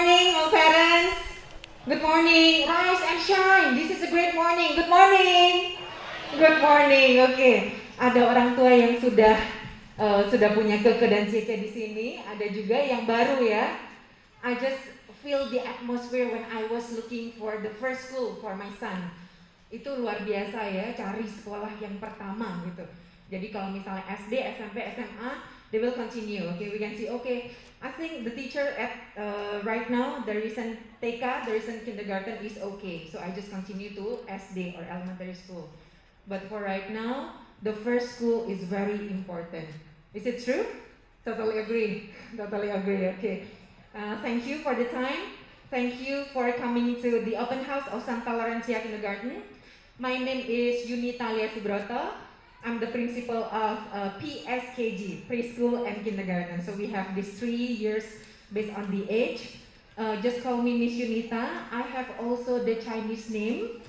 morning, all parents. Good morning. Rise and shine. This is a great morning. Good morning. Good morning. Oke. Ada orang tua yang sudah punya Keke dan Cece di sini. Ada juga yang baru ya. I just feel the atmosphere when I was looking for the first school for my son. Itu luar biasa ya, cari sekolah yang pertama gitu. Jadi kalau misalnya SD, SMP, SMA, they will continue. Okay, we can see. Okay, I think the teacher at right now there isn't TK, there isn't kindergarten is okay. So I just continue to SD or elementary school. But for right now, the first school is very important. Is it true? Totally agree. Totally agree. Okay. Thank you for the time. Thank you for coming to the open house of Santa Laurencia Kindergarten. My name is Yunitalia Subroto. I'm the principal of PSKG, preschool and kindergarten. So we have these 3 years based on the age. Just call me Miss Yunita. I have also the Chinese name.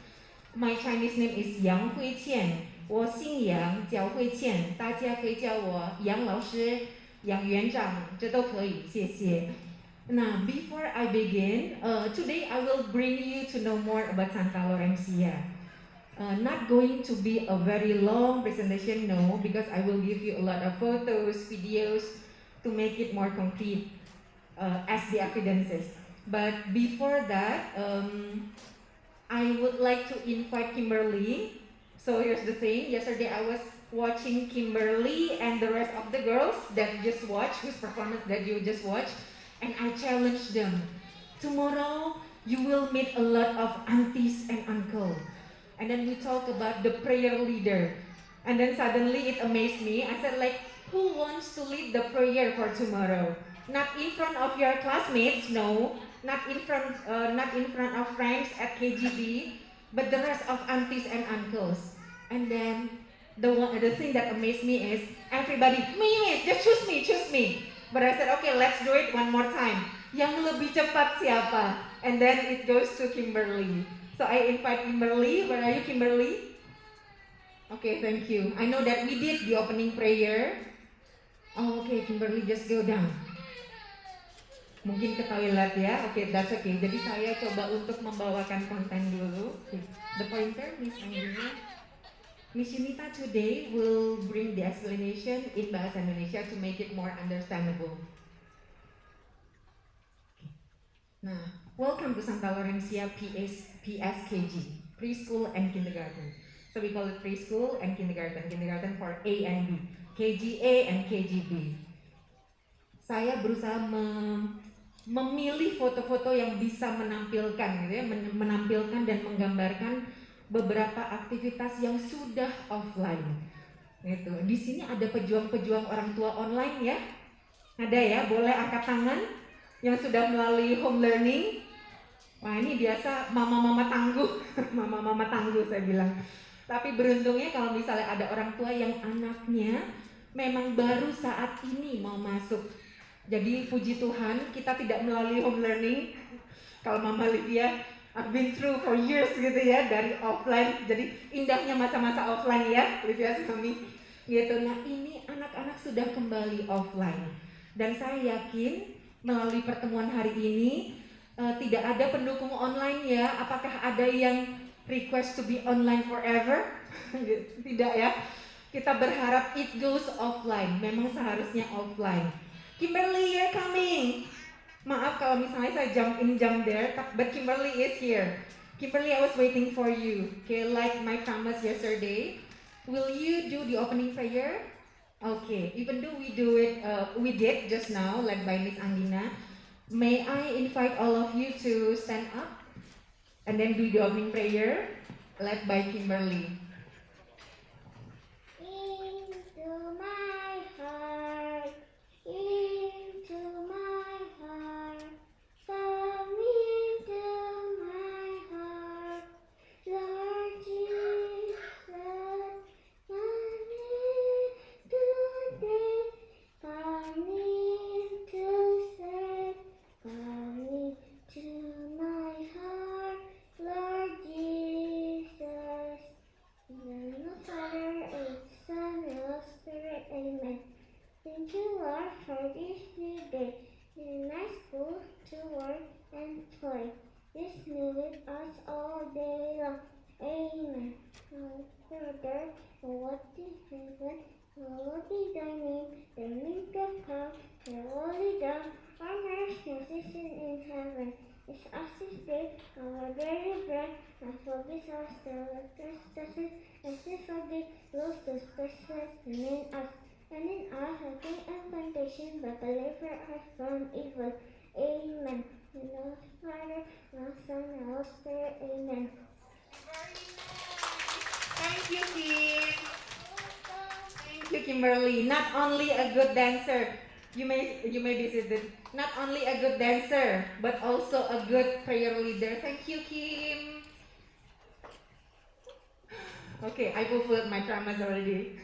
My Chinese name is Yang Hui Qian. 我姓杨，叫慧倩，大家可以叫我杨老师、杨园长，这都可以，谢谢。Now, before I begin, today I will bring you to know more about Santa Laurencia. Not going to be a very long presentation, no, because I will give you a lot of photos, videos to make it more concrete as the evidences. But before that, I would like to invite Kimberly. So here's the thing, yesterday I was watching Kimberly and the rest of the girls that just watched, whose performance that you just watched, and I challenged them. Tomorrow you will meet a lot of aunties and uncles. And then we talk about the prayer leader. And then suddenly it amazed me. I said like, who wants to lead the prayer for tomorrow? Not in front of your classmates, no. Not in front of friends at KGB, but the rest of aunties and uncles. And then the thing that amazed me is everybody, me, just choose me. But I said, okay, let's do it one more time. Yang lebih cepat siapa? And then it goes to Kimberly. So I invite Kimberly. Where are you, Kimberly? Okay, thank you. I know that we did the opening prayer. Oh, okay, Kimberly, just go down. Mungkin ke toilet ya. Okay, that's okay. Jadi saya coba untuk membawakan konten dulu. The pointer, Miss Angelina. Miss Yunita today will bring the explanation in Bahasa Indonesia to make it more understandable. Nah, welcome to Santa Laurencia PSKG, preschool and kindergarten. So we call it preschool and kindergarten for A and B, KGA and KGB. Saya berusaha memilih foto-foto yang bisa menampilkan, gitu ya, menampilkan dan menggambarkan beberapa aktivitas yang sudah offline. Gitu. Di sini ada pejuang-pejuang orang tua online ya. Ada ya, boleh angkat tangan yang sudah melalui home learning. Wah, ini biasa mama-mama tangguh, mama-mama tangguh saya bilang. Tapi beruntungnya kalau misalnya ada orang tua yang anaknya memang baru saat ini mau masuk. Jadi puji Tuhan kita tidak melalui home learning. Kalau Mama Lydia, I've been through for years gitu ya, dari offline. Jadi indahnya masa-masa offline ya, Lydia Suami. Gitu. Nah, ini anak-anak sudah kembali offline. Dan saya yakin melalui pertemuan hari ini tidak ada pendukung online ya. Apakah ada yang request to be online forever? Tidak ya. Kita berharap it goes offline. Memang seharusnya offline. Kimberly, you're coming. Maaf kalau misalnya saya jump in, jump there, but Kimberly is here. Kimberly, I was waiting for you. Okay, like my promise yesterday. Will you do the opening prayer? Okay, even though we did just now, led by Miss Andina. May I invite all of you to stand up and then do the opening prayer, led by Kimberly. Into my heart, into my heart, come into my heart, Lord Jesus, come in today, come in to save, come into my heart, Lord Jesus. and toy. This be with us all day long. Amen. Our Father, who art in heaven, hallowed be thy name. Thy kingdom come, thy will be done, on earth as it is in heaven. Give us this day our daily bread, and forgive us our trespasses, as we forgive those who trespass against us. And in our having and temptation, but deliver us from evil. Amen. In the Father, and Son, and Holy Spirit. Amen. Thank you, Kim. Thank you, Kimberly. Not only a good dancer, you may visit it. Not only a good dancer, but also a good prayer leader. Thank you, Kim. Okay, I fulfilled my promise already.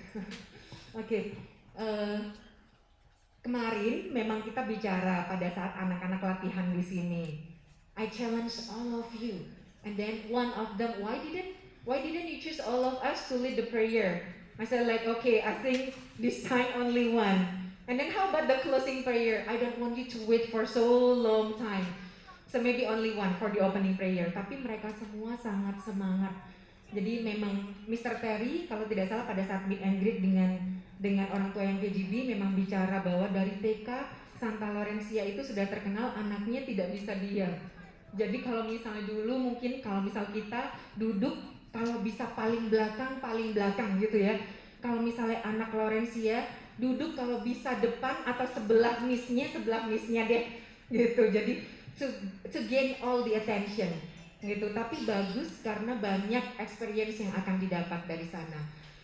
Oke, kemarin memang kita bicara pada saat anak-anak latihan di sini. I challenge all of you, and then one of them, why didn't you choose all of us to lead the prayer? I said like, okay, I think this time only one. And then how about the closing prayer? I don't want you to wait for so long time. So maybe only one for the opening prayer. Tapi mereka semua sangat semangat. Jadi memang Mr. Terry kalau tidak salah pada saat meet and greet dengan orang tua yang KGB memang bicara bahwa dari TK Santa Laurencia itu sudah terkenal anaknya tidak bisa diam. Jadi kalau misalnya dulu mungkin kalau misal kita duduk kalau bisa paling belakang gitu ya. Kalau misalnya anak Laurencia duduk kalau bisa depan atau sebelah missnya deh gitu. Jadi to gain all the attention gitu. Tapi bagus karena banyak experience yang akan didapat dari sana.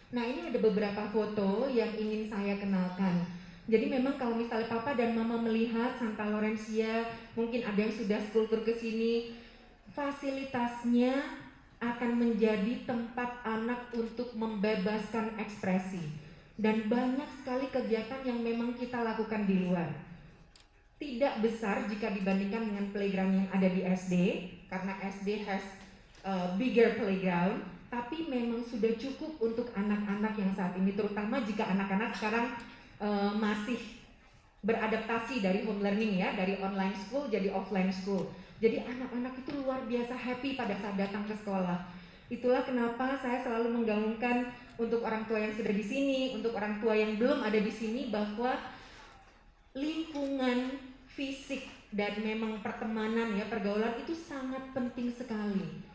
Nah, ini ada beberapa foto yang ingin saya kenalkan. Jadi memang kalau misalnya papa dan mama melihat Santa Laurencia, mungkin ada yang sudah school tour ke sini, fasilitasnya akan menjadi tempat anak untuk membebaskan ekspresi. Dan banyak sekali kegiatan yang memang kita lakukan di luar. Tidak besar jika dibandingkan dengan playground yang ada di SD, karena SD has bigger playground, tapi memang sudah cukup untuk anak-anak yang saat ini, terutama jika anak-anak sekarang masih beradaptasi dari home learning ya, dari online school jadi offline school. Jadi anak-anak itu luar biasa happy pada saat datang ke sekolah. Itulah kenapa saya selalu menggaungkan untuk orang tua yang sudah di sini, untuk orang tua yang belum ada di sini, bahwa lingkungan fisik dan memang pertemanan ya, pergaulan itu sangat penting sekali.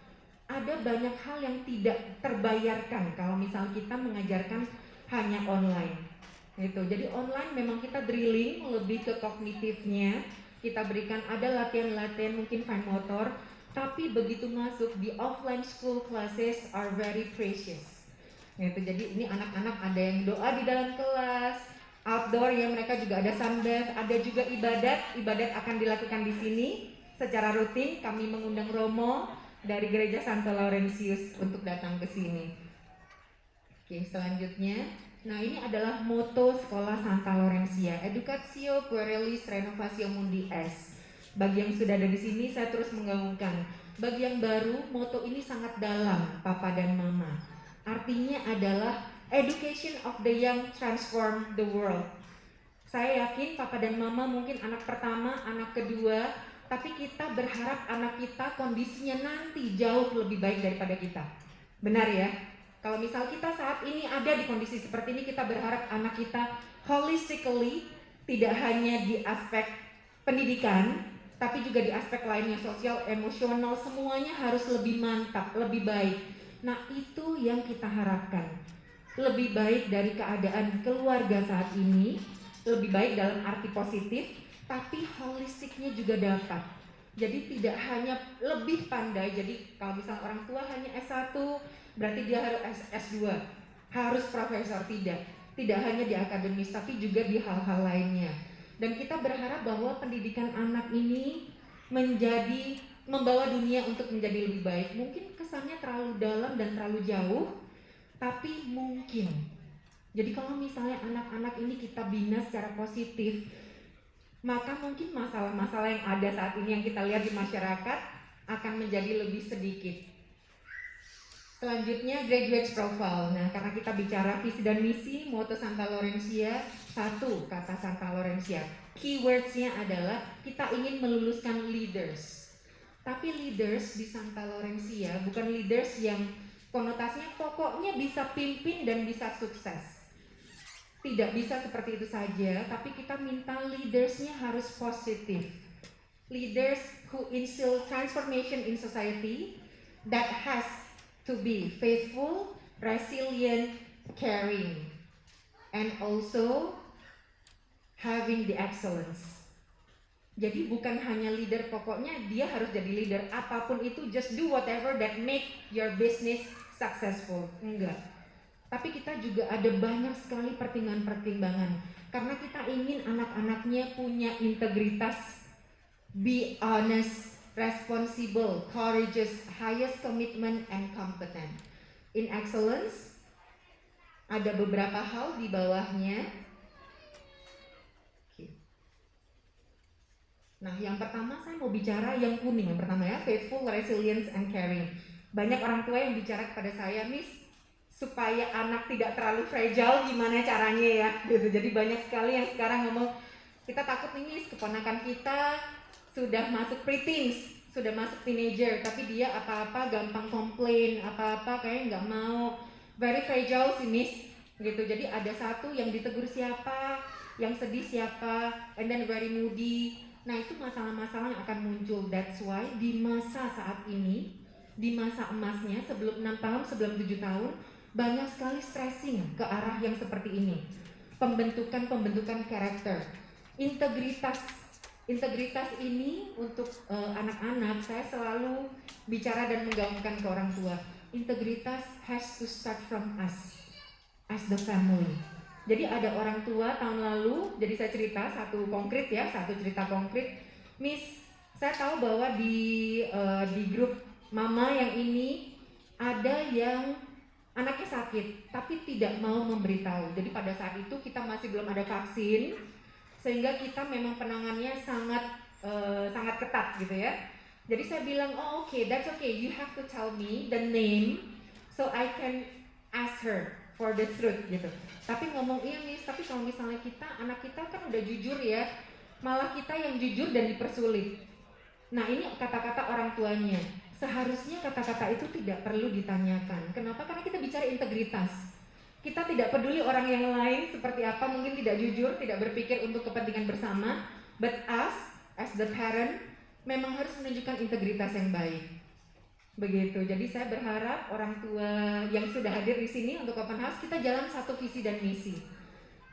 Ada banyak hal yang tidak terbayarkan kalau misal kita mengajarkan hanya online gitu. Jadi online memang kita drilling lebih ke kognitifnya, kita berikan ada latihan-latihan mungkin fine motor, tapi begitu masuk di offline school classes are very precious gitu. Jadi ini anak-anak ada yang doa di dalam kelas, outdoor ya, mereka juga ada sunbath, ada juga ibadat akan dilakukan di sini secara rutin. Kami mengundang Romo dari Gereja Santa Laurentius untuk datang ke sini. Oke, selanjutnya, nah ini adalah moto sekolah Santa Laurencia, Educatio Puerilis Renovatio Mundi S. Bagi yang sudah ada di sini, saya terus menggaungkan. Bagi yang baru, moto ini sangat dalam, Papa dan Mama. Artinya adalah Education of the Young Transform the World. Saya yakin Papa dan Mama mungkin anak pertama, anak kedua, tapi kita berharap anak kita kondisinya nanti jauh lebih baik daripada kita. Benar ya? Kalau misal kita saat ini ada di kondisi seperti ini, kita berharap anak kita holistically, tidak hanya di aspek pendidikan, tapi juga di aspek lainnya, sosial, emosional, semuanya harus lebih mantap, lebih baik. Nah, itu yang kita harapkan. Lebih baik dari keadaan keluarga saat ini, lebih baik dalam arti positif, tapi holistiknya juga dapat. Jadi tidak hanya lebih pandai, jadi kalau misalnya orang tua hanya S1, berarti dia harus S2, harus profesor, tidak hanya di akademis, tapi juga di hal-hal lainnya. Dan kita berharap bahwa pendidikan anak ini membawa dunia untuk menjadi lebih baik. Mungkin kesannya terlalu dalam dan terlalu jauh, tapi mungkin. Jadi kalau misalnya anak-anak ini kita bina secara positif, maka mungkin masalah-masalah yang ada saat ini yang kita lihat di masyarakat akan menjadi lebih sedikit. Selanjutnya graduate profile. Nah, karena kita bicara visi dan misi moto Santa Laurencia, satu kata Santa Laurencia, keywordsnya adalah kita ingin meluluskan leaders. Tapi leaders di Santa Laurencia bukan leaders yang konotasinya pokoknya bisa pimpin dan bisa sukses. Tidak bisa seperti itu saja, tapi kita minta leadersnya harus positif. Leaders who instill transformation in society that has to be faithful, resilient, caring, and also having the excellence. Jadi bukan hanya leader, pokoknya dia harus jadi leader apapun itu, just do whatever that make your business successful. Enggak. Tapi kita juga ada banyak sekali pertimbangan-pertimbangan karena kita ingin anak-anaknya punya integritas, be honest, responsible, courageous, highest commitment, and competent. In excellence, ada beberapa hal di bawahnya. Nah, yang pertama saya mau bicara yang kuning. Yang pertama ya, faithful, resilience, and caring. Banyak orang tua yang bicara kepada saya, Miss, supaya anak tidak terlalu fragile, gimana caranya ya? Gitu. Jadi banyak sekali yang sekarang ngomong, kita takut nih Miss, keponakan kita sudah masuk preteens, sudah masuk teenager, tapi dia apa-apa gampang komplain, apa-apa kayak nggak mau, very fragile sih Miss. Gitu. Jadi ada satu yang ditegur siapa, yang sedih siapa, and then very moody. Nah itu masalah-masalah yang akan muncul. That's why di masa saat ini, di masa emasnya sebelum 6 tahun, sebelum 7 tahun, banyak sekali stressing ke arah yang seperti ini. Pembentukan karakter, integritas ini untuk anak-anak. Saya selalu bicara dan menggaungkan ke orang tua. Integritas has to start from us as the family. Jadi ada orang tua tahun lalu, jadi saya cerita satu cerita konkret. Miss, saya tahu bahwa di grup mama yang ini ada yang anaknya sakit, tapi tidak mau memberitahu. Jadi pada saat itu kita masih belum ada vaksin, sehingga kita memang penanganannya sangat ketat gitu ya. Jadi saya bilang, oh okay, that's okay, you have to tell me the name so I can ask her for the truth gitu. Tapi ngomong iya Miss, tapi kalau misalnya anak kita kan udah jujur ya, malah kita yang jujur dan dipersulit. Nah ini kata-kata orang tuanya. Seharusnya kata-kata itu tidak perlu ditanyakan. Kenapa? Karena kita bicara integritas. Kita tidak peduli orang yang lain seperti apa, mungkin tidak jujur, tidak berpikir untuk kepentingan bersama. But us, as the parent, memang harus menunjukkan integritas yang baik. Begitu, jadi saya berharap orang tua yang sudah hadir di sini untuk open house, kita jalan satu visi dan misi.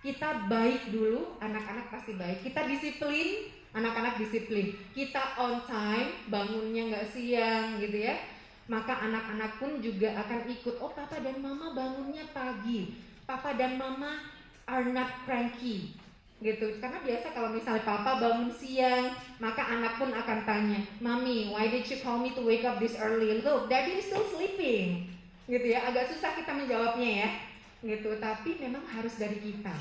Kita baik dulu, anak-anak pasti baik. Kita disiplin, anak-anak disiplin. Kita on time, bangunnya nggak siang gitu ya. Maka anak-anak pun juga akan ikut. Oh papa dan mama bangunnya pagi. Papa dan mama are not cranky. Gitu, karena biasa kalau misalnya papa bangun siang, maka anak pun akan tanya, Mami, why did you call me to wake up this early? Look, daddy is still sleeping. Gitu ya, agak susah kita menjawabnya ya. Gitu, tapi memang harus dari kita.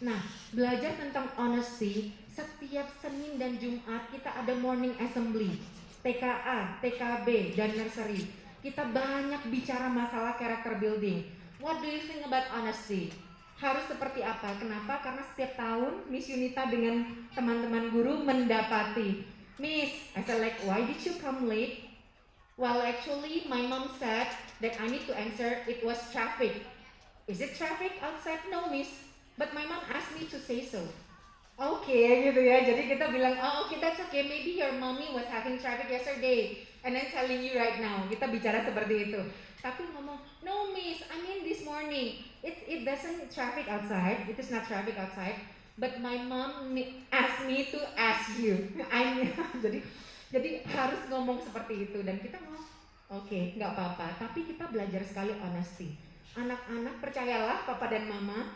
Nah, belajar tentang honesty, setiap Senin dan Jumat kita ada morning assembly, TKA, TKB, dan nursery. Kita banyak bicara masalah character building. What do you think about honesty? Harus seperti apa? Kenapa? Karena setiap tahun Miss Yunita dengan teman-teman guru mendapati, Miss, I said like, why did you come late? Well, actually my mom said that I need to answer, it was traffic. Is it traffic outside? No, Miss. But my mom asked me to say so. Okay, gitu ya. Jadi kita bilang, oh okay, that's okay. Maybe your mommy was having traffic yesterday and then telling you right now. Kita bicara seperti itu. Tapi ngomong, no Miss, I mean this morning. It doesn't traffic outside. It is not traffic outside. But my mom asked me to ask you. jadi harus ngomong seperti itu dan kita ngomong, okay, nggak apa-apa. Tapi kita belajar sekali honesty. Anak-anak percayalah, papa dan mama,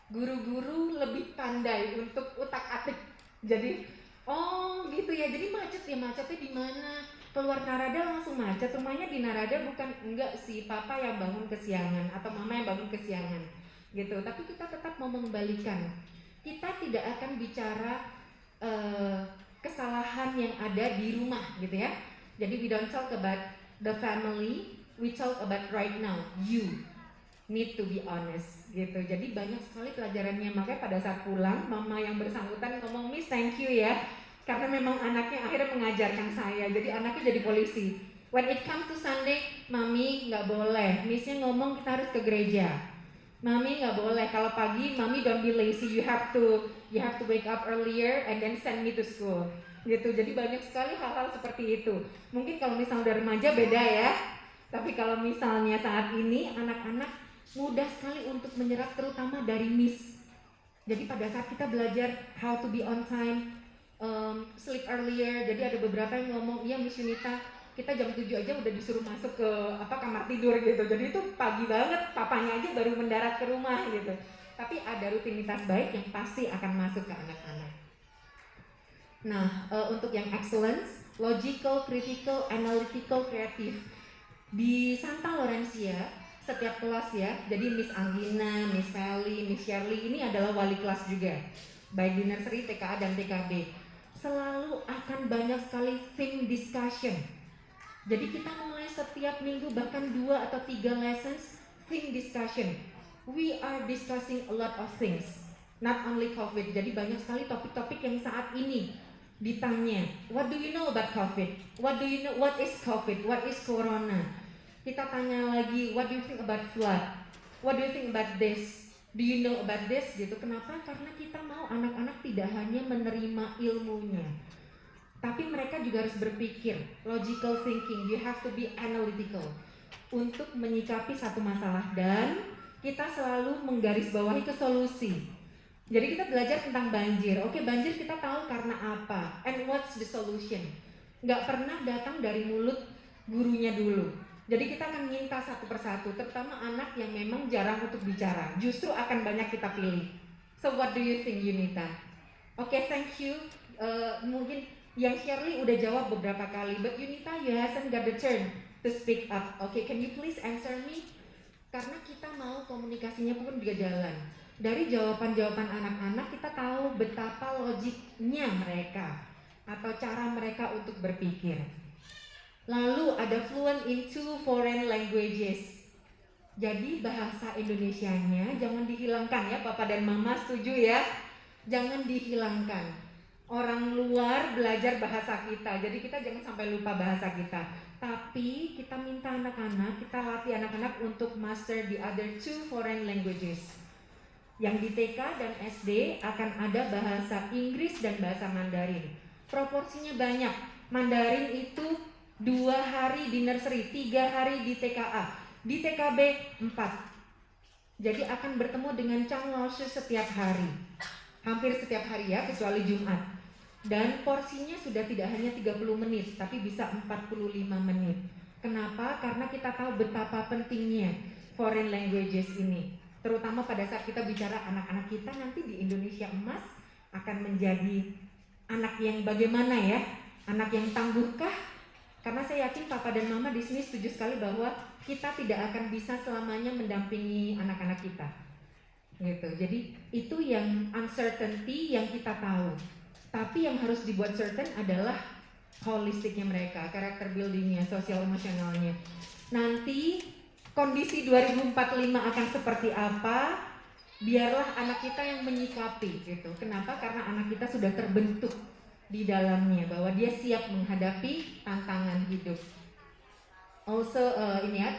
guru-guru lebih pandai untuk utak-atik. Jadi, oh gitu ya. Jadi macetnya di mana? Keluar Narada langsung macet. Rumahnya di Narada bukan, enggak sih, papa yang bangun kesiangan atau mama yang bangun kesiangan. Gitu. Tapi kita tetap mau mengembalikan. Kita tidak akan bicara kesalahan yang ada di rumah gitu ya. Jadi we don't talk about the family, we talk about right now, you need to be honest gitu. Jadi banyak sekali pelajarannya. Makanya pada saat pulang, mama yang bersangkutan ngomong, Miss thank you ya, Karena memang anaknya akhirnya mengajarkan saya, jadi anaknya jadi polisi. When it comes to Sunday, mami nggak boleh, missnya ngomong kita harus ke gereja. Mami nggak boleh, kalau pagi mami don't be lazy, you have to wake up earlier and then send me to school. Gitu, jadi banyak sekali hal-hal seperti itu. Mungkin kalau misalnya udah remaja beda ya, tapi kalau misalnya saat ini anak-anak mudah sekali untuk menyerap terutama dari miss. Jadi pada saat kita belajar how to be on time, sleep earlier, jadi ada beberapa yang ngomong, iya Miss Yunita, kita jam 7 aja udah disuruh masuk ke kamar tidur gitu. Jadi itu pagi banget, papanya aja baru mendarat ke rumah gitu. Tapi ada rutinitas baik yang pasti akan masuk ke anak-anak. Nah, untuk yang excellence, logical, critical, analytical, creative. Di Santa Laurencia, setiap kelas ya, jadi Miss Anggina, Miss Sally, Miss Shirley ini adalah wali kelas juga, baik di nursery, TKA, dan TKB. Selalu akan banyak sekali theme discussion. Jadi kita mulai setiap minggu bahkan 2 atau 3 lessons theme discussion. We are discussing a lot of things, not only COVID. Jadi banyak sekali topik-topik yang saat ini ditanya, what do you know about COVID? What do you know? What is COVID? What is Corona? Kita tanya lagi, what do you think about flood? What do you think about this? Do you know about this? Gitu. Kenapa? Karena kita mau anak-anak tidak hanya menerima ilmunya, tapi mereka juga harus berpikir, logical thinking, you have to be analytical untuk menyikapi satu masalah, dan kita selalu menggarisbawahi ke solusi. Jadi kita belajar tentang banjir. Oke, banjir kita tahu karena apa, and what's the solution. Nggak pernah datang dari mulut gurunya dulu. Jadi kita akan minta satu persatu, terutama anak yang memang jarang untuk bicara, justru akan banyak kita pilih. So what do you think, Yunita? Oke, thank you. Mungkin yang Shirley udah jawab beberapa kali, but Yunita, you hasn't got the turn to speak up. Oke, can you please answer me? Karena kita mau komunikasinya pun juga jalan. Dari jawaban-jawaban anak-anak kita tahu betapa logiknya mereka atau cara mereka untuk berpikir. Lalu ada fluent in 2 foreign languages. Jadi bahasa Indonesianya jangan dihilangkan ya, Papa dan Mama setuju ya? Jangan dihilangkan. Orang luar belajar bahasa kita, jadi kita jangan sampai lupa bahasa kita. Tapi kita minta anak-anak, kita latih anak-anak untuk master the other 2 foreign languages. Yang di TK dan SD akan ada bahasa Inggris dan bahasa Mandarin. Proporsinya banyak. Mandarin itu 2 hari di nursery, 3 hari di TKA, di TKB 4. Jadi akan bertemu dengan Chang Lao Shi setiap hari, hampir setiap hari ya, kecuali Jumat. Dan porsinya sudah tidak hanya 30 menit, tapi bisa 45 menit. Kenapa? Karena kita tahu betapa pentingnya foreign languages ini, terutama pada saat kita bicara anak-anak kita nanti di Indonesia Emas akan menjadi anak yang bagaimana ya? Anak yang tangguhkah? Karena saya yakin Papa dan Mama di sini setuju sekali bahwa kita tidak akan bisa selamanya mendampingi anak-anak kita. Gitu. Jadi itu yang uncertainty yang kita tahu. Tapi yang harus dibuat certain adalah holistiknya mereka, karakter buildingnya, sosial emosionalnya. Nanti kondisi 2045 akan seperti apa? Biarlah anak kita yang menyikapi gitu. Kenapa? Karena anak kita sudah terbentuk di dalamnya bahwa dia siap menghadapi tantangan hidup. Also ini ya,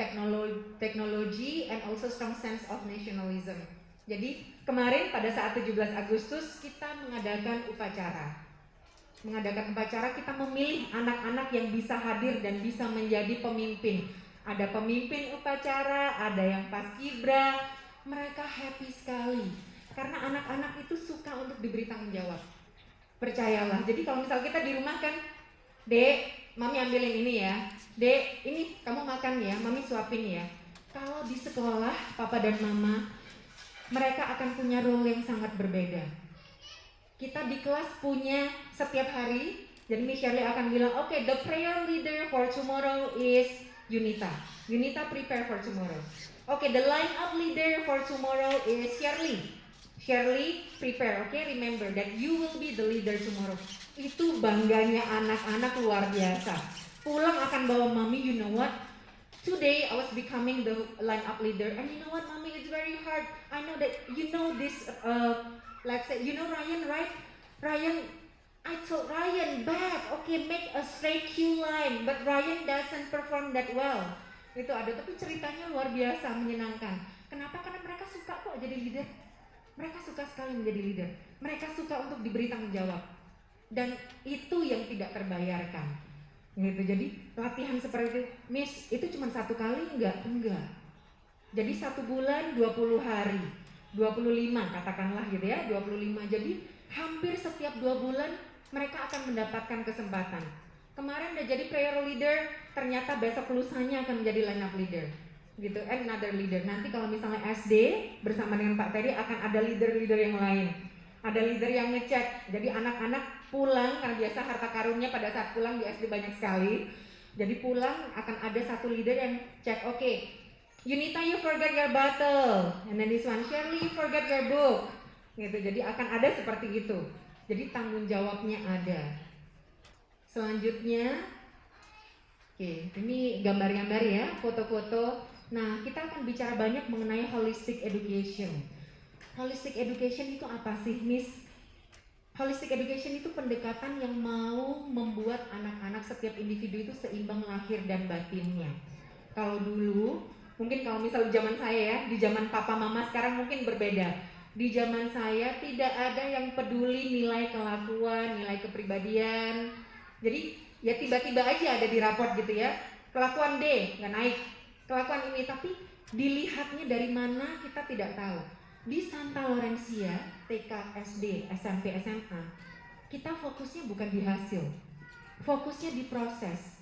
teknologi and also strong sense of nationalism. Jadi kemarin pada saat 17 Agustus kita mengadakan upacara. Kita memilih anak-anak yang bisa hadir dan bisa menjadi pemimpin. Ada pemimpin upacara, ada yang paskibra. Mereka happy sekali karena anak-anak itu suka untuk diberi tanggung jawab. Percayalah. Jadi kalau misal kita di rumah kan, Dek, Mami ambilin ini ya. Dek, ini kamu makan ya, Mami suapin ya. Kalau di sekolah, Papa dan Mama, mereka akan punya role yang sangat berbeda. Kita di kelas punya setiap hari, jadi Miss Shirley akan bilang, okay, the prayer leader for tomorrow is Yunita. Yunita prepare for tomorrow. Okay, the line up leader for tomorrow is Shirley. Shirley prepare, okay, remember that you will be the leader tomorrow. Itu bangganya anak-anak luar biasa. Pulang akan bawa Mami, you know what? Today I was becoming the line up leader, and you know what, Mommy, it's very hard. I know that you know this. Let's say you know Ryan, right? Ryan I told Ryan, Beth, okay, make a straight queue line, but Ryan doesn't perform that well. Itu ada, tapi ceritanya luar biasa, menyenangkan. Kenapa? Karena mereka suka kok jadi leader. Mereka suka sekali menjadi leader. Mereka suka untuk diberi tanggung jawab. Dan itu yang tidak terbayarkan. Gitu. Jadi latihan seperti itu, Miss, itu cuma 1 kali? Enggak. Jadi 1 bulan 20 hari, 25 katakanlah gitu ya, 25. Jadi hampir setiap 2 bulan mereka akan mendapatkan kesempatan. Kemarin udah jadi prayer leader, ternyata besok lusanya akan menjadi line up leader. Gitu, another leader. Nanti kalau misalnya SD bersama dengan Pak Terry akan ada leader-leader yang lain. Ada leader yang ngecek. Jadi anak-anak pulang, karena biasa harta karunnya pada saat pulang di SD banyak sekali. Jadi pulang akan ada satu leader yang cek, oke, Yunita, you forgot your bottle, and then this one, Shirley, you forgot your book. Gitu. Jadi akan ada seperti itu. Jadi tanggung jawabnya ada. Selanjutnya, oke, ini gambar-gambar ya, foto-foto. Nah, kita akan bicara banyak mengenai holistic education. Holistic education itu apa sih, Miss? Holistic education itu pendekatan yang mau membuat anak-anak setiap individu itu seimbang lahir dan batinnya. Kalau dulu, mungkin kalau misal zaman saya ya, di zaman papa mama sekarang mungkin berbeda. Di zaman saya tidak ada yang peduli nilai kelakuan, nilai kepribadian. Jadi ya tiba-tiba aja ada di raport gitu ya, kelakuan D nggak naik, kelakuan ini, tapi dilihatnya dari mana kita tidak tahu. Di Santa Laurencia, TK, SD, SMP, SMA, kita fokusnya bukan di hasil, fokusnya di proses.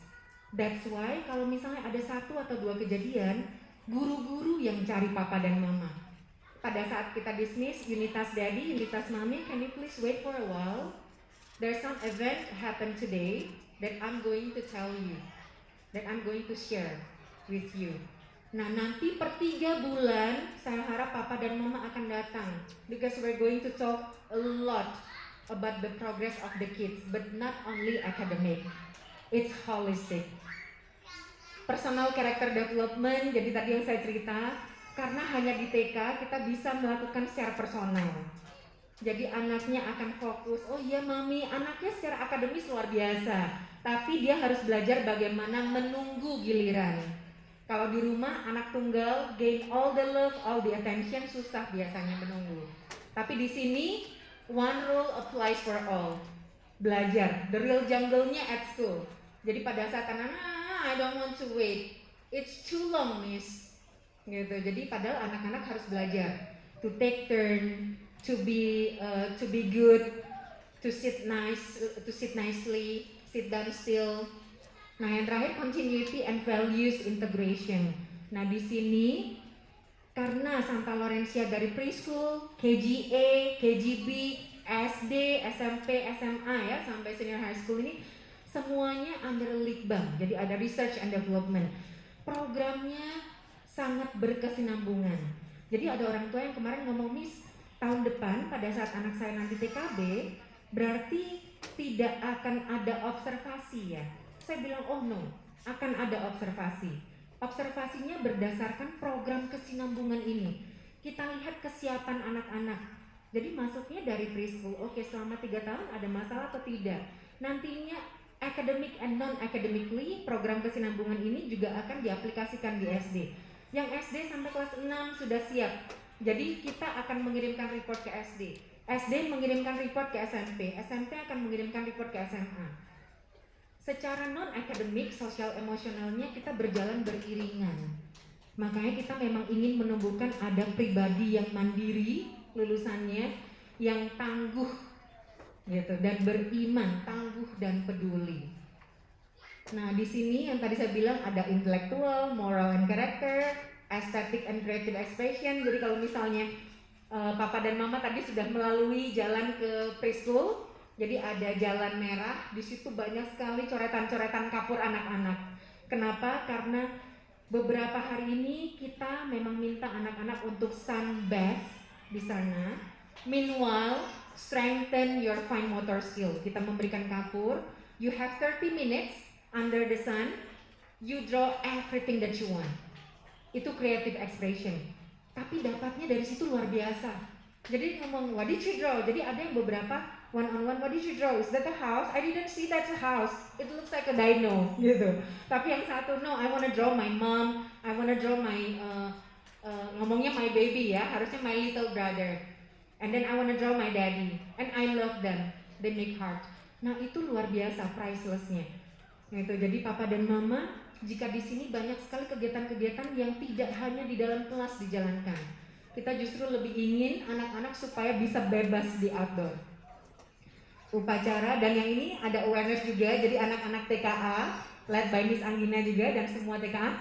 That's why kalau misalnya ada 1 atau 2 kejadian, guru-guru yang cari papa dan mama. Pada saat kita dismiss, Yunitas daddy, Yunitas mommy, can you please wait for a while? There's some event happen today that I'm going to tell you, that I'm going to share with you. Nah, nanti per 3 bulan saya harap papa dan mama akan datang, because we're going to talk a lot about the progress of the kids, but not only academic, it's holistic. Personal character development, jadi tadi yang saya cerita, karena hanya di TK kita bisa melakukan secara personal. Jadi anaknya akan fokus, oh iya mami, anaknya secara akademis luar biasa, tapi dia harus belajar bagaimana menunggu giliran. Kalau di rumah anak tunggal, gain all the love, all the attention, susah biasanya menunggu. Tapi di sini one rule applies for all. Belajar, the real jungle-nya at school. Jadi pada saat anak-anak, I don't want to wait, it's too long, miss. Gitu. Jadi padahal anak-anak harus belajar to take turn, to be good, to sit nicely, sit down still. Nah, yang terakhir continuity and values integration. Nah, di sini karena Santa Laurencia dari preschool, KGA, KGB, SD, SMP, SMA ya sampai senior high school ini semuanya under Litbang. Jadi ada research and development. Programnya sangat berkesinambungan. Jadi ada orang tua yang kemarin ngomong, Miss, tahun depan pada saat anak saya nanti TKB, berarti tidak akan ada observasi ya? Saya bilang, oh no, akan ada observasi. Observasinya berdasarkan program kesinambungan ini. Kita lihat kesiapan anak-anak. Jadi masuknya dari preschool, oke selama 3 tahun ada masalah atau tidak. Nantinya academic and non-academically, program kesinambungan ini juga akan diaplikasikan di SD. Yang SD sampai kelas 6 sudah siap. Jadi kita akan mengirimkan report ke SD. SD mengirimkan report ke SMP. SMP akan mengirimkan report ke SMA. Secara non-akademik, sosial emosionalnya kita berjalan beriringan. Makanya kita memang ingin menumbuhkan ada pribadi yang mandiri, lulusannya, yang tangguh gitu, dan beriman, tangguh dan peduli. Nah, di sini yang tadi saya bilang ada intellectual, moral and character, aesthetic and creative expression. Jadi kalau misalnya papa dan mama tadi sudah melalui jalan ke preschool, jadi ada jalan merah, di situ banyak sekali coretan-coretan kapur anak-anak. Kenapa? Karena beberapa hari ini kita memang minta anak-anak untuk sunbath di sana. Meanwhile, strengthen your fine motor skill. Kita memberikan kapur. You have 30 minutes under the sun. You draw everything that you want. Itu creative expression. Tapi dapatnya dari situ luar biasa. Jadi ngomong, what did you draw? Jadi ada yang beberapa one on one. What did you draw? Is that a house? I didn't see that's a house. It looks like a dino gitu. Tapi yang satu, no, I wanna draw my mom. I wanna draw my ngomongnya my baby ya, harusnya my little brother. And then I wanna draw my daddy. And I love them. They make heart. Nah itu luar biasa pricelessnya. Gitu. Jadi papa dan mama, jika di sini banyak sekali kegiatan-kegiatan yang tidak hanya di dalam kelas dijalankan. Kita justru lebih ingin anak-anak supaya bisa bebas di outdoor. Upacara, dan yang ini ada awareness juga, jadi anak-anak TKA, led by Miss Anggina juga dan semua TKA,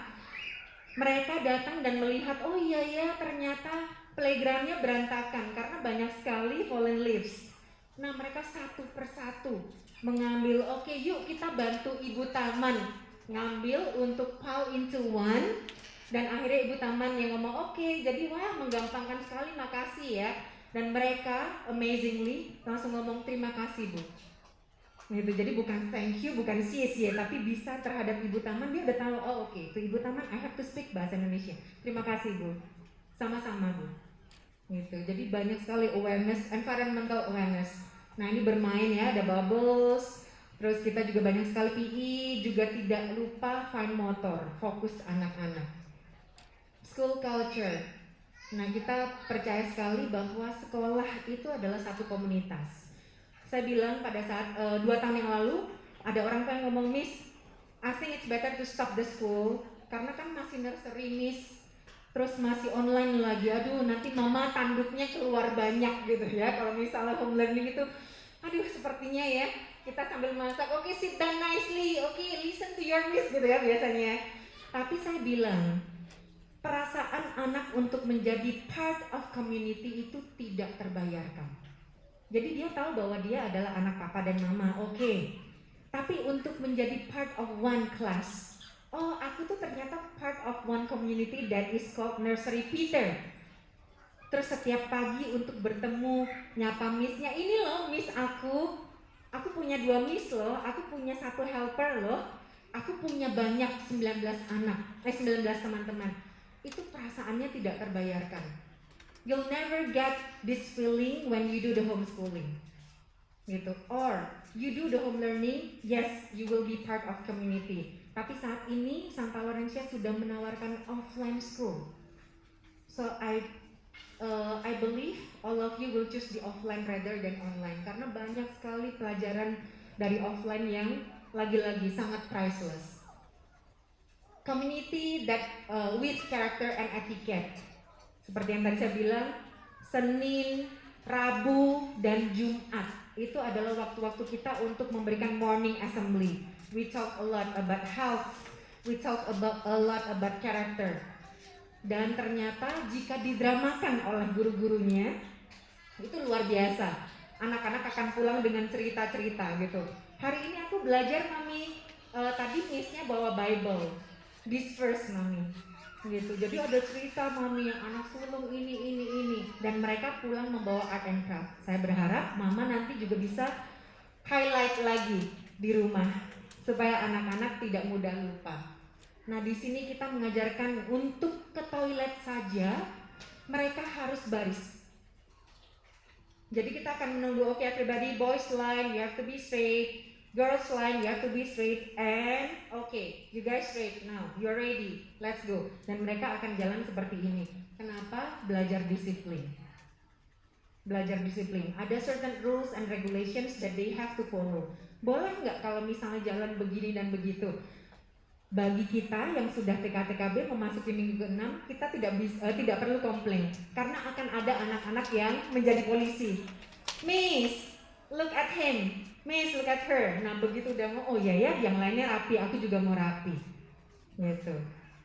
mereka datang dan melihat, oh iya ya ternyata playgroundnya berantakan karena banyak sekali fallen leaves. Nah mereka satu persatu mengambil, oke, yuk kita bantu ibu taman ngambil untuk pile into one. Dan akhirnya ibu taman yang ngomong oke, jadi wah menggampangkan sekali, makasih ya. Dan mereka amazingly langsung ngomong terima kasih bu. Gitu, jadi bukan thank you, bukan sia-sia, tapi bisa terhadap ibu taman dia udah tahu, oh oke, itu ibu taman I have to speak bahasa Indonesia. Terima kasih bu, sama-sama bu. Gitu, jadi banyak sekali awareness, environmental awareness. Nah ini bermain ya, ada bubbles. Terus kita juga banyak sekali PE, juga tidak lupa fine motor, fokus anak-anak. School culture. Nah kita percaya sekali bahwa sekolah itu adalah satu komunitas. Saya bilang pada saat 2 tahun yang lalu ada orang tua yang ngomong, Miss, I think it's better to stop the school karena kan masih nursery Miss, terus masih online lagi. Aduh nanti mama tanduknya keluar banyak gitu ya. Kalau misalnya home learning itu, aduh sepertinya ya kita sambil masak, oke, sit down nicely, oke, listen to your miss gitu ya biasanya. Tapi saya bilang perasaan anak untuk menjadi part of community itu tidak terbayarkan. Jadi dia tahu bahwa dia adalah anak papa dan mama, oke. Tapi untuk menjadi part of one class, oh aku tuh ternyata part of one community that is called Nursery Peter. Terus setiap pagi untuk bertemu, nyapa missnya, ini loh miss aku punya 2 miss loh, aku punya 1 helper loh, aku punya banyak 19 anak, 19 teman-teman. Itu perasaannya tidak terbayarkan. You'll never get this feeling when you do the homeschooling gitu. Or you do the home learning, yes, you will be part of community. Tapi saat ini Santa Laurencia sudah menawarkan offline school. So I believe all of you will choose the offline rather than online karena banyak sekali pelajaran dari offline yang lagi-lagi sangat priceless. Community that with character and etiquette. Seperti yang tadi saya bilang, Senin, Rabu, dan Jumat itu adalah waktu-waktu kita untuk memberikan morning assembly. We talk a lot about health, we talk about a lot about character. Dan ternyata jika didramakan oleh guru-gurunya, itu luar biasa. Anak-anak akan pulang dengan cerita-cerita gitu. Hari ini aku belajar mami, tadi missnya bawa Bible. This verse mami, gitu. Jadi ada cerita mami yang anak sulung ini, dan mereka pulang membawa art and craft. Saya berharap mama nanti juga bisa highlight lagi di rumah supaya anak-anak tidak mudah lupa. Nah di sini kita mengajarkan untuk ke toilet saja mereka harus baris. Jadi kita akan menunggu, oke, everybody, boys line, you have to be straight. Girls line, you have to be straight, and okay, you guys straight now, you're ready, let's go. Dan mereka akan jalan seperti ini. Kenapa? Belajar disiplin. Belajar disiplin. Ada certain rules and regulations that they have to follow. Boleh nggak kalau misalnya jalan begini dan begitu? Bagi kita yang sudah TK-TKB memasuki minggu ke-6, kita tidak perlu komplain karena akan ada anak-anak yang menjadi polisi. Miss, look at him. Miss, look at her. Nah begitu udah mau, oh iya ya, yang lainnya rapi, aku juga mau rapi. Gitu.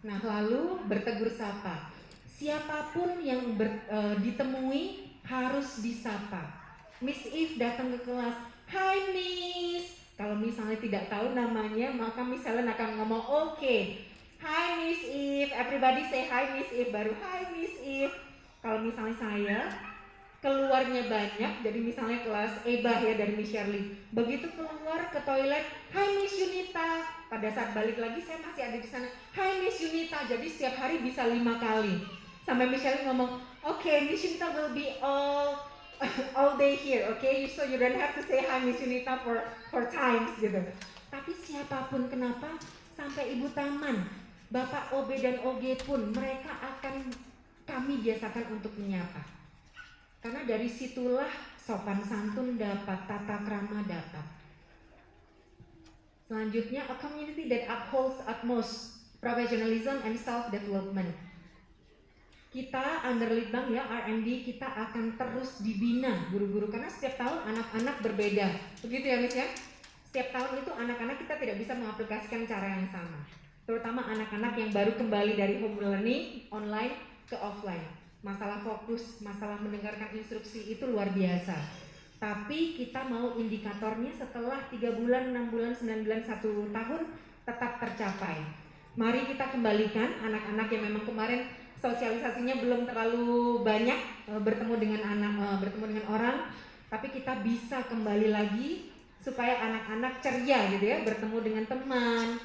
Nah lalu bertegur sapa. Siapapun yang ditemui harus disapa. Miss Eve datang ke kelas, Hi Miss. Kalau misalnya tidak tahu namanya, maka Miss Helen akan ngomong, oke, Hi Miss Eve. Everybody say Hi Miss Eve, baru Hi Miss Eve. Kalau misalnya saya keluarnya banyak, jadi misalnya kelas Eba ya dari Miss Shirley, begitu keluar ke toilet, Hai Miss Yunita. Pada saat balik lagi saya masih ada di sana, Hai Miss Yunita. Jadi setiap hari bisa 5 kali. Sampai Miss Shirley ngomong, oke, Miss Yunita will be all all day here, okay? So you don't have to say hi Miss Yunita for times gitu. Tapi siapapun, kenapa sampai ibu taman, Bapak OB dan OG pun mereka akan kami biasakan untuk menyapa. Karena dari situlah sopan santun dapat, tata krama dapat. Selanjutnya, a community that upholds utmost professionalism and self-development. Kita under Litbang ya, R&D, kita akan terus dibina guru-guru, karena setiap tahun anak-anak berbeda. Begitu ya Miss ya? Setiap tahun itu anak-anak kita tidak bisa mengaplikasikan cara yang sama. Terutama anak-anak yang baru kembali dari home learning, online ke offline. Masalah fokus, masalah mendengarkan instruksi itu luar biasa. Tapi kita mau indikatornya setelah 3 bulan, 6 bulan, 9 bulan, 1 tahun tetap tercapai. Mari kita kembalikan anak-anak yang memang kemarin sosialisasinya belum terlalu banyak bertemu dengan orang, tapi kita bisa kembali lagi supaya anak-anak ceria gitu ya, bertemu dengan teman,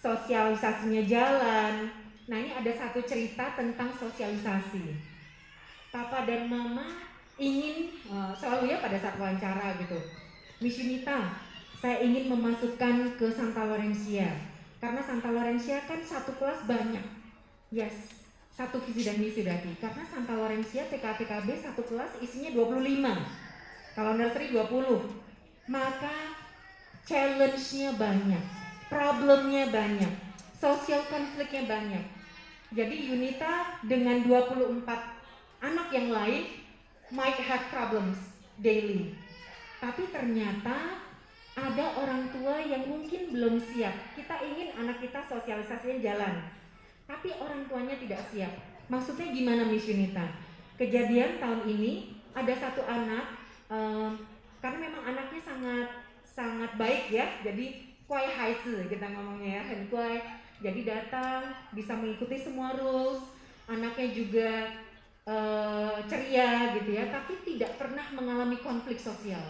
sosialisasinya jalan. Nah, ini ada satu cerita tentang sosialisasi. Papa dan Mama ingin selalu ya pada saat wawancara gitu, Miss Yunita, saya ingin memasukkan ke Santa Laurencia karena Santa Laurencia kan satu kelas banyak. Yes, satu visi dan misi berarti. Karena Santa Laurencia TK-TKB satu kelas isinya 25. Kalau nursery 20. Maka challenge-nya banyak, problemnya banyak, social konfliknya banyak. Jadi Yunita dengan 24 anak yang lain might have problems daily. Tapi ternyata ada orang tua yang mungkin belum siap. Kita ingin anak kita sosialisasinya jalan, tapi orang tuanya tidak siap. Maksudnya gimana Miss Yunita? Kejadian tahun ini ada satu anak, karena memang anaknya sangat baik ya, jadi kuai haizi kita ngomongnya ya,很kuai. Jadi datang, bisa mengikuti semua rules, anaknya juga ceria gitu ya, tapi tidak pernah mengalami konflik sosial.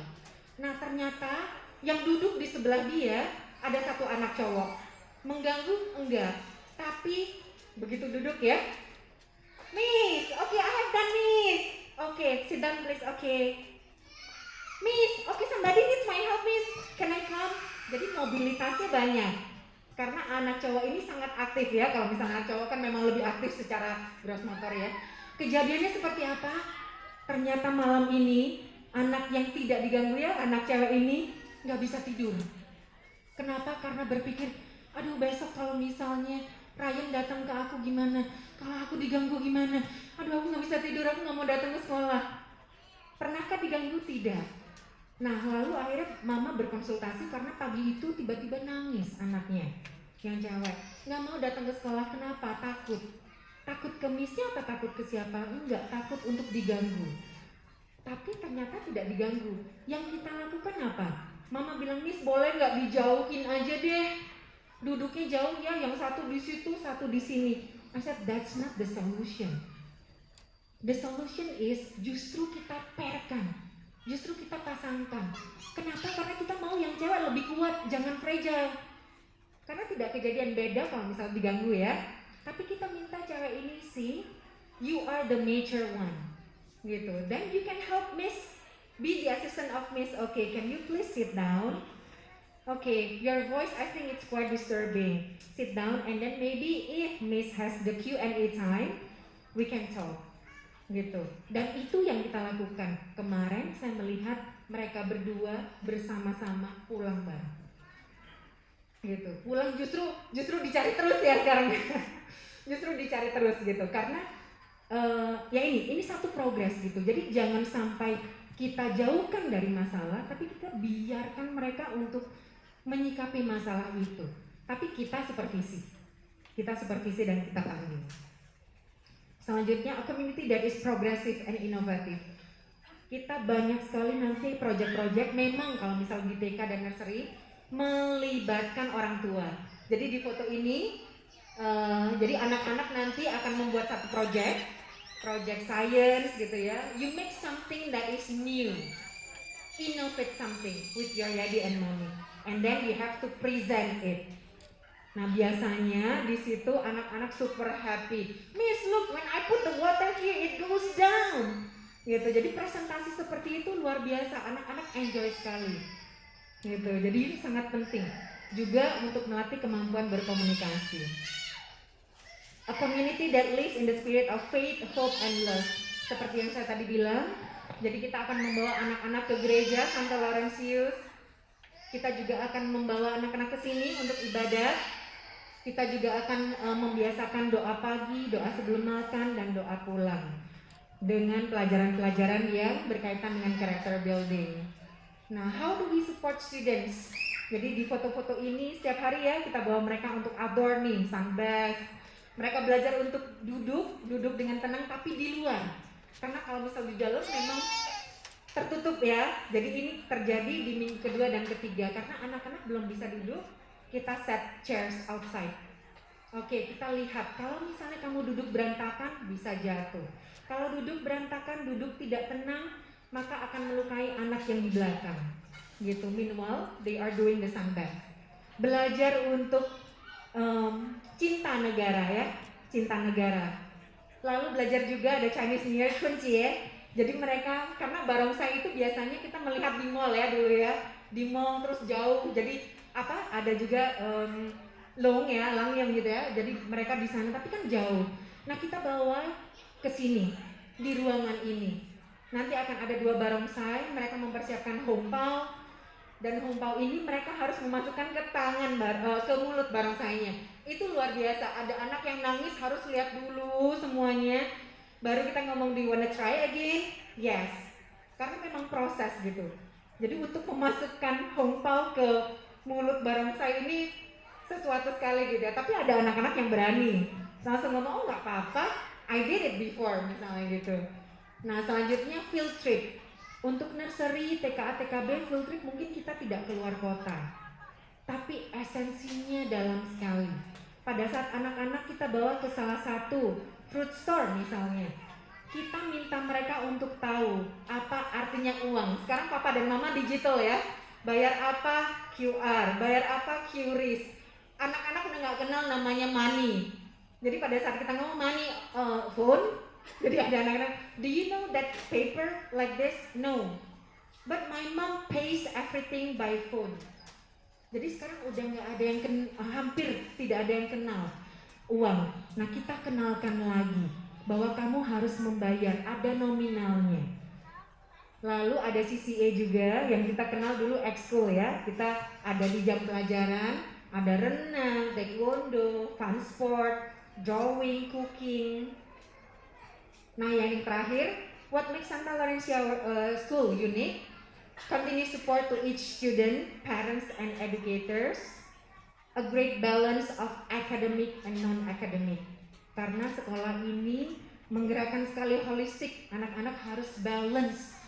Nah ternyata yang duduk di sebelah dia ada satu anak cowok, mengganggu enggak, tapi begitu duduk ya, Miss, okay, I have done Miss, okay, sit down please, okay, Miss, okay, somebody needs my help Miss, can I come? Jadi mobilitasnya banyak, karena anak cowok ini sangat aktif ya. Kalau misalnya anak cowok kan memang lebih aktif secara gross motor ya. Kejadiannya seperti apa? Ternyata malam ini anak yang tidak diganggu ya, anak cewek ini nggak bisa tidur. Kenapa? Karena berpikir, aduh besok kalau misalnya Ryan datang ke aku gimana? Kalau aku diganggu gimana? Aduh aku nggak bisa tidur, aku nggak mau datang ke sekolah. Pernahkah diganggu? Tidak. Nah lalu akhirnya mama berkonsultasi karena pagi itu tiba-tiba nangis anaknya yang cewek, nggak mau datang ke sekolah. Kenapa? Takut ke missnya atau takut ke siapa? Enggak, takut untuk diganggu. Tapi ternyata tidak diganggu. Yang kita lakukan apa? Mama bilang, Miss boleh nggak dijauhin aja deh, duduknya jauh ya, yang satu di situ, satu di sini. I said that's not the solution. The solution is justru kita pairkan, justru kita pasangkan. Kenapa? Karena kita mau yang cewek lebih kuat, jangan fragile. Karena tidak kejadian beda kalau misalnya diganggu ya. Tapi kita minta cewek ini sih, you are the major one, gitu. Then you can help Miss, be the assistant of Miss. Okay, can you please sit down? Okay, your voice I think it's quite disturbing. Sit down and then maybe if Miss has the Q&A time, we can talk, gitu. Dan itu yang kita lakukan. Kemarin saya melihat mereka berdua bersama-sama pulang bareng, gitu. Pulang justru dicari terus ya sekarang. Justru dicari terus gitu, karena ya ini satu progres gitu. Jadi jangan sampai kita jauhkan dari masalah, tapi kita biarkan mereka untuk menyikapi masalah itu. Tapi kita supervisi dan kita panggil. Selanjutnya, a community that is progressive and innovative. Kita banyak sekali nanti project-project, memang kalau misal di TK dan nursery melibatkan orang tua. Jadi di foto ini, jadi anak-anak nanti akan membuat satu project science gitu ya. You make something that is new, innovate something with your daddy and mommy, and then you have to present it. Nah biasanya di situ anak-anak super happy. Miss look, when I put the water here it goes down, gitu. Jadi presentasi seperti itu luar biasa, anak-anak enjoy sekali gitu. Jadi ini sangat penting juga untuk melatih kemampuan berkomunikasi. A community that lives in the spirit of faith, hope, and love. Seperti yang saya tadi bilang, jadi kita akan membawa anak-anak ke gereja Santo Laurentius. Kita juga akan membawa anak-anak ke sini untuk ibadah. Kita juga akan membiasakan doa pagi, doa sebelum makan, dan doa pulang dengan pelajaran-pelajaran yang berkaitan dengan character building. Nah, how do we support students? Jadi di foto-foto ini setiap hari ya kita bawa mereka untuk outdoor nih, sunbath. Mereka belajar untuk duduk dengan tenang tapi di luar. Karena kalau misal di dalam memang tertutup ya. Jadi ini terjadi di minggu kedua dan ketiga karena anak-anak belum bisa duduk. Kita set chairs outside. Oke, kita lihat kalau misalnya kamu duduk berantakan bisa jatuh. Kalau duduk berantakan, duduk tidak tenang, maka akan melukai anak yang di belakang. Gitu. Meanwhile, they are doing the sunbath. Belajar untuk cinta negara ya, cinta negara. Lalu belajar juga ada Chinese New Year Kunci ya. Jadi mereka karena barongsai itu biasanya kita melihat di mall ya dulu ya, di mall terus jauh. Jadi apa? Ada juga long ya, langyam gitu ya. Jadi mereka di sana tapi kan jauh. Nah kita bawa ke sini di ruangan ini. Nanti akan ada 2 barongsai, mereka mempersiapkan hongpao. Dan hongpao ini mereka harus memasukkan ke tangan, ke mulut barongsainya. Itu luar biasa, ada anak yang nangis harus lihat dulu semuanya. Baru kita ngomong, do you wanna try again? Yes, karena memang proses gitu. Jadi untuk memasukkan hongpao ke mulut barongsai ini sesuatu sekali gitu ya. Tapi ada anak-anak yang berani langsung ngomong, oh gak apa-apa, I did it before misalnya gitu. Nah selanjutnya field trip. Untuk nursery, TKA, TKB, field trip mungkin kita tidak keluar kota, tapi esensinya dalam sekali. Pada saat anak-anak kita bawa ke salah satu fruit store misalnya, kita minta mereka untuk tahu apa artinya uang. Sekarang papa dan mama digital ya, bayar apa QR, bayar apa QRIS. Anak-anak udah gak kenal namanya money. Jadi pada saat kita ngomong money, phone, jadi ada anak-anak, do you know that paper like this? No, but my mom pays everything by phone. Jadi sekarang udah nggak ada yang hampir tidak ada yang kenal uang. Nah kita kenalkan lagi bahwa kamu harus membayar, ada nominalnya. Lalu ada CCA juga yang kita kenal dulu ekskul ya. Kita ada di jam pelajaran, ada renang, taekwondo, fun sport, drawing, cooking. Nah yang terakhir, what makes Santa Laurencia School unique? Continuous support to each student, parents, and educators. A great balance of academic and non-academic. Karena sekolah ini menggerakkan sekali holistik, anak-anak harus balance.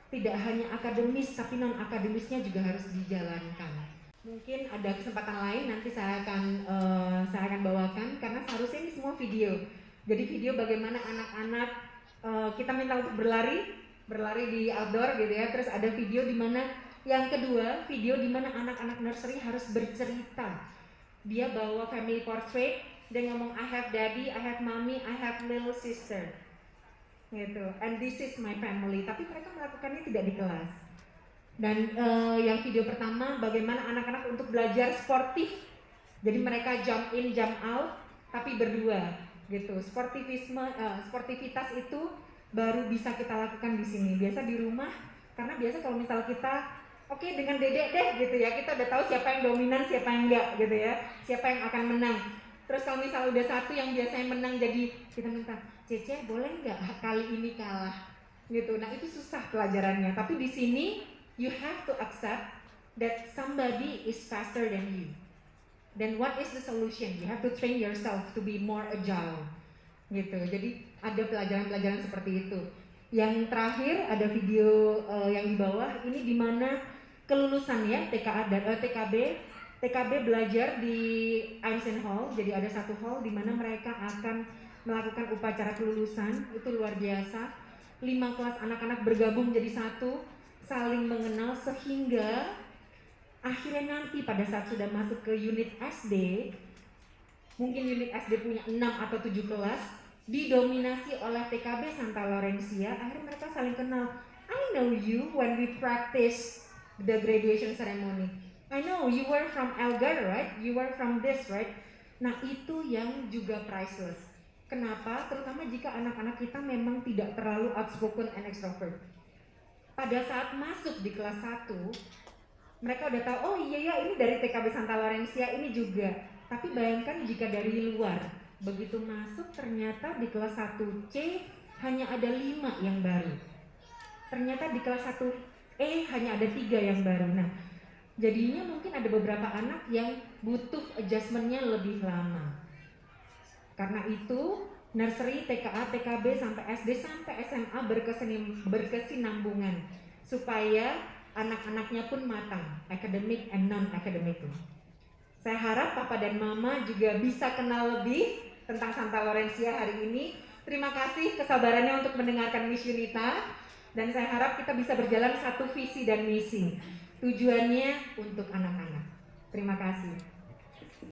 Tidak hanya akademis, tapi non-akademisnya juga harus dijalankan. Mungkin ada kesempatan lain nanti saya akan bawakan karena seharusnya ini semua video. Jadi video bagaimana anak-anak kita minta untuk berlari di outdoor gitu ya. Terus ada video di mana yang kedua, video di mana anak-anak nursery harus bercerita. Dia bawa family portrait, dia ngomong I have daddy, I have mommy, I have little sister. Gitu. And this is my family. Tapi mereka melakukannya tidak di kelas. Dan yang video pertama bagaimana anak-anak untuk belajar sportif. Jadi mereka jump in, jump out tapi berdua. Gitu. Sportivitas itu baru bisa kita lakukan di sini. Biasa di rumah, karena biasa kalau misal kita oke, dengan dedek deh gitu ya, kita udah tahu siapa yang dominan, siapa yang enggak gitu ya, siapa yang akan menang. Terus kalau misal udah satu yang biasanya menang, jadi kita minta, Cece boleh nggak kali ini kalah gitu. Nah itu susah pelajarannya. Tapi di sini you have to accept that somebody is faster than you. Then what is the solution? You have to train yourself to be more agile gitu. Jadi ada pelajaran-pelajaran seperti itu. Yang terakhir ada video yang di bawah ini di mana kelulusan ya TKA dan TKB belajar di Einstein Hall. Jadi ada satu hall di mana mereka akan melakukan upacara kelulusan. Itu luar biasa. 5 kelas anak-anak bergabung jadi satu, saling mengenal sehingga akhirnya nanti pada saat sudah masuk ke unit SD, mungkin unit SD punya 6 atau 7 kelas, didominasi oleh TKB Santa Laurencia, akhirnya mereka saling kenal. I know you when we practice the graduation ceremony. I know you were from Elgar, right? You were from this, right? Nah, itu yang juga priceless. Kenapa? Terutama jika anak-anak kita memang tidak terlalu outspoken and extrovert. Pada saat masuk di kelas 1, mereka udah tahu, oh iya ya ini dari TKB Santa Laurencia ini juga. Tapi bayangkan jika dari luar, begitu masuk ternyata di kelas 1C hanya ada 5 yang baru. Ternyata di kelas 1E hanya ada 3 yang baru. Nah, jadinya mungkin ada beberapa anak yang butuh adjustment-nya lebih lama. Karena itu, nursery, TKA, TKB, sampai SD, sampai SMA berkesinambungan. Supaya anak-anaknya pun matang, academic and non-academic. Saya harap Papa dan Mama juga bisa kenal lebih tentang Santa Laurencia hari ini. Terima kasih kesabarannya untuk mendengarkan Miss Yunita. Dan saya harap kita bisa berjalan satu visi dan misi. Tujuannya untuk anak-anak. Terima kasih.